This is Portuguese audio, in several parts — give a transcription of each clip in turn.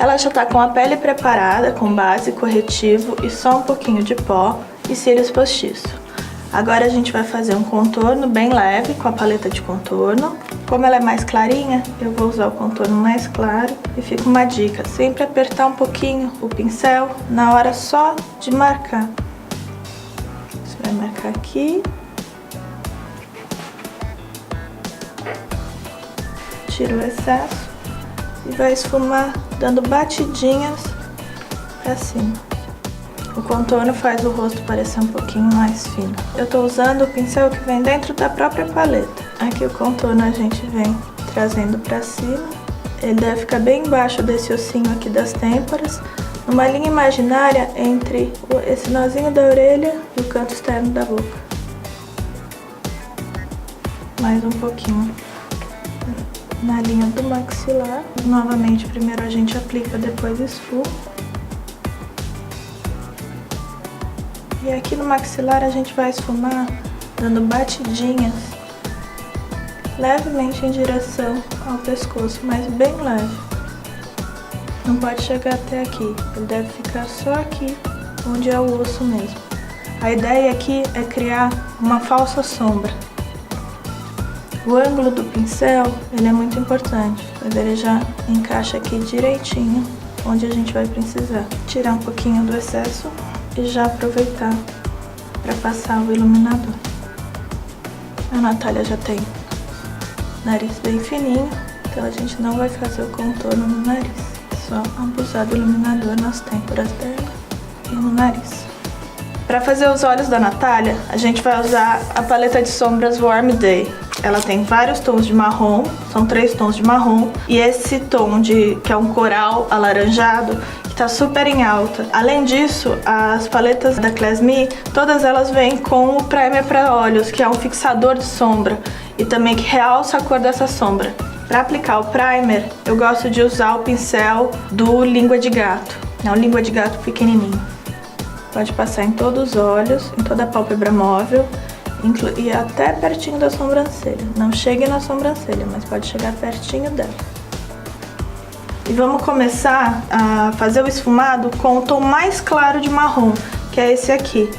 Ela já tá com a pele preparada, com base, corretivo e só um pouquinho de pó e cílios postiços. Agora a gente vai fazer um contorno bem leve com a paleta de contorno. Como ela é mais clarinha, eu vou usar o contorno mais claro. E fica uma dica, sempre apertar um pouquinho o pincel na hora só de marcar. Você vai marcar aqui. Tira o excesso e vai esfumar dando batidinhas pra cima. O contorno faz o rosto parecer um pouquinho mais fino. Eu tô usando o pincel que vem dentro da própria paleta. Aqui o contorno a gente vem trazendo pra cima. Ele deve ficar bem embaixo desse ossinho aqui das têmporas, numa linha imaginária entre esse nozinho da orelha e o canto externo da boca. Mais um pouquinho na linha do maxilar. Novamente, primeiro a gente aplica, depois esfuma. E aqui no maxilar a gente vai esfumar dando batidinhas levemente em direção ao pescoço, mas bem leve. Não pode chegar até aqui, ele deve ficar só aqui, onde é o osso mesmo. A ideia aqui é criar uma falsa sombra. O ângulo do pincel, ele é muito importante, mas ele já encaixa aqui direitinho, onde a gente vai precisar. Tirar um pouquinho do excesso e já aproveitar para passar o iluminador. A Natália já tem nariz bem fininho, então a gente não vai fazer o contorno no nariz, só abusar do iluminador nas têmporas dela e no nariz. Para fazer os olhos da Natália, a gente vai usar a paleta de sombras Warm Day. Ela tem vários tons de marrom, são 3 tons de marrom, e esse tom que é um coral alaranjado, que tá super em alta. Além disso, as paletas da Class-Me, todas elas vêm com o primer para olhos, que é um fixador de sombra, e também que realça a cor dessa sombra. Para aplicar o primer, eu gosto de usar o pincel do Língua de Gato, é um Língua de Gato pequenininho. Pode passar em todos os olhos, em toda a pálpebra móvel, e até pertinho da sobrancelha. Não chegue na sobrancelha, mas pode chegar pertinho dela. E vamos começar a fazer o esfumado com o tom mais claro de marrom, que é esse aqui.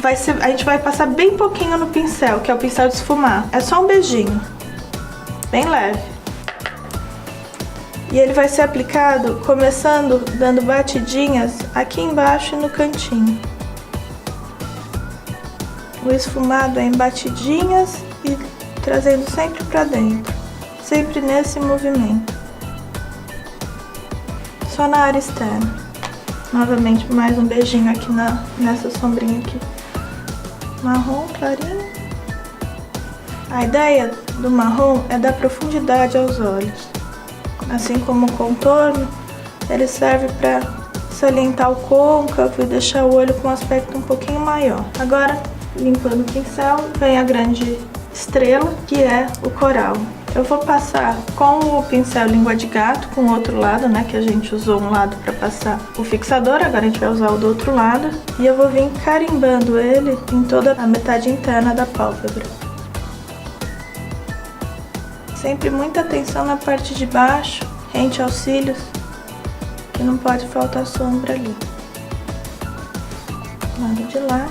A gente vai passar bem pouquinho no pincel, que é o pincel de esfumar. É só um beijinho, bem leve. E ele vai ser aplicado começando dando batidinhas aqui embaixo e no cantinho. O esfumado é em batidinhas e trazendo sempre pra dentro, sempre nesse movimento. Só na área externa. Novamente, mais um beijinho aqui nessa sombrinha aqui. Marrom, clarinho. A ideia do marrom é dar profundidade aos olhos. Assim como o contorno, ele serve para salientar o côncavo e deixar o olho com um aspecto um pouquinho maior. Agora, limpando o pincel, vem a grande estrela, que é o coral. Eu vou passar com o pincel Língua de Gato, com o outro lado, né, que a gente usou um lado para passar o fixador, agora a gente vai usar o do outro lado. E eu vou vir carimbando ele em toda a metade interna da pálpebra. Sempre muita atenção na parte de baixo, rente aos cílios, que não pode faltar sombra ali. Lado de lá.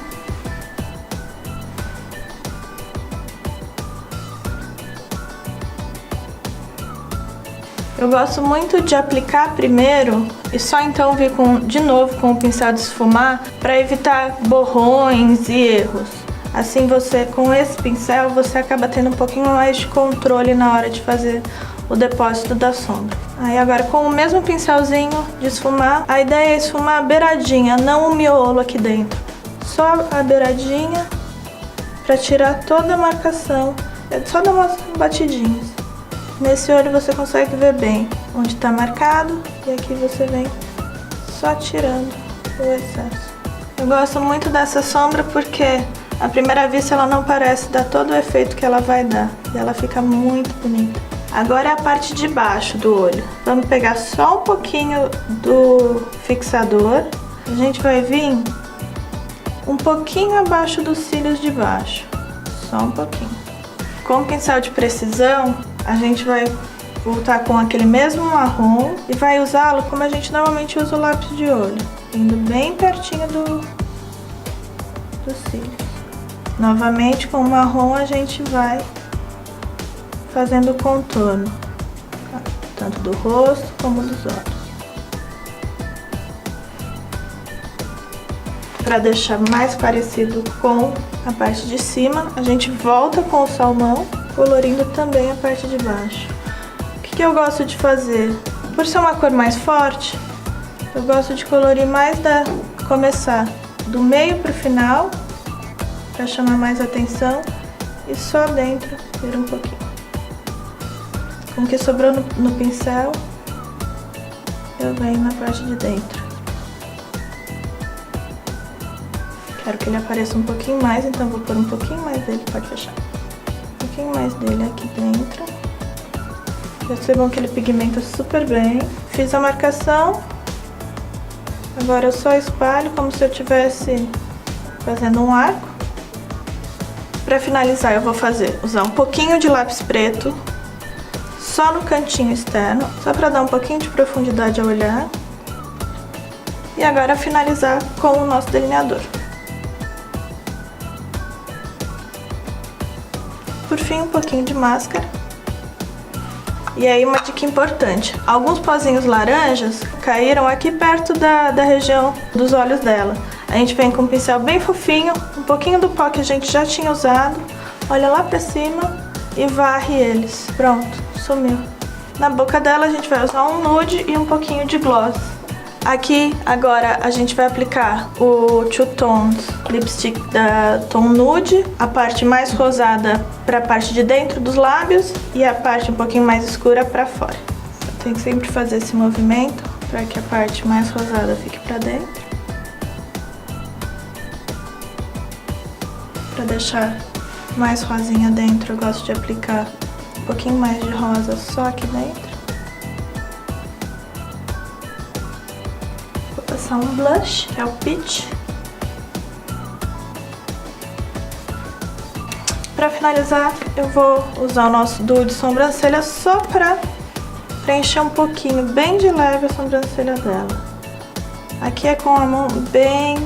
Eu gosto muito de aplicar primeiro e só então vir de novo com o pincel de esfumar para evitar borrões e erros. Assim com esse pincel, você acaba tendo um pouquinho mais de controle na hora de fazer o depósito da sombra. Aí agora com o mesmo pincelzinho de esfumar, a ideia é esfumar a beiradinha, não o miolo aqui dentro. Só a beiradinha para tirar toda a marcação, é só dar umas batidinhas. Nesse olho você consegue ver bem onde está marcado e aqui você vem só tirando o excesso. Eu gosto muito dessa sombra porque à primeira vista ela não parece dar todo o efeito que ela vai dar e ela fica muito bonita. Agora é a parte de baixo do olho. Vamos pegar só um pouquinho do fixador. A gente vai vir um pouquinho abaixo dos cílios de baixo, só um pouquinho. Com o pincel de precisão, a gente vai voltar com aquele mesmo marrom e vai usá-lo como a gente normalmente usa o lápis de olho, indo bem pertinho dos cílios. Novamente com o marrom a gente vai fazendo o contorno, tanto do rosto como dos olhos. Para deixar mais parecido com a parte de cima, a gente volta com o salmão, colorindo também a parte de baixo. O que eu gosto de fazer? Por ser uma cor mais forte, eu gosto de colorir mais começar do meio para o final, para chamar mais atenção, e só dentro vir um pouquinho. Com o que sobrou no pincel, eu venho na parte de dentro. Quero que ele apareça um pouquinho mais, então vou pôr um pouquinho mais dele, pode fechar. Um pouquinho mais dele aqui dentro. Percebam que ele pigmenta super bem. Fiz a marcação. Agora eu só espalho como se eu estivesse fazendo um arco. Para finalizar eu vou usar um pouquinho de lápis preto, só no cantinho externo, só para dar um pouquinho de profundidade ao olhar. E agora finalizar com o nosso delineador. Por fim, um pouquinho de máscara. E aí uma dica importante, alguns pozinhos laranjas caíram aqui perto da região dos olhos dela. A gente vem com um pincel bem fofinho, um pouquinho do pó que a gente já tinha usado, olha lá pra cima e varre eles. Pronto, sumiu. Na boca dela a gente vai usar um nude e um pouquinho de gloss. Aqui, agora, a gente vai aplicar o Two Tones Lipstick da Tom Nude, a parte mais rosada para a parte de dentro dos lábios e a parte um pouquinho mais escura para fora. Eu tenho que sempre fazer esse movimento para que a parte mais rosada fique para dentro. Para deixar mais rosinha dentro, eu gosto de aplicar um pouquinho mais de rosa só aqui dentro. Passar um blush, que é o Peach. Para finalizar, eu vou usar o nosso duo de sobrancelha só para preencher um pouquinho, bem de leve, a sobrancelha dela. Aqui é com a mão bem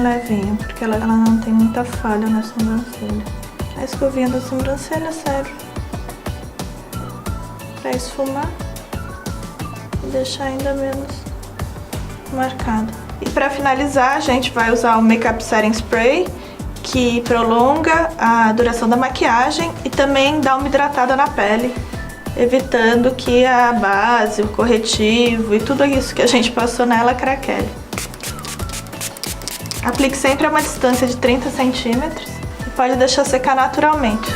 levinha, porque ela não tem muita falha na sobrancelha. A escovinha da sobrancelha serve para esfumar e deixar ainda menos marcado. E para finalizar, a gente vai usar o Makeup Setting Spray, que prolonga a duração da maquiagem e também dá uma hidratada na pele, evitando que a base, o corretivo e tudo isso que a gente passou nela craquele. Aplique sempre a uma distância de 30 centímetros e pode deixar secar naturalmente.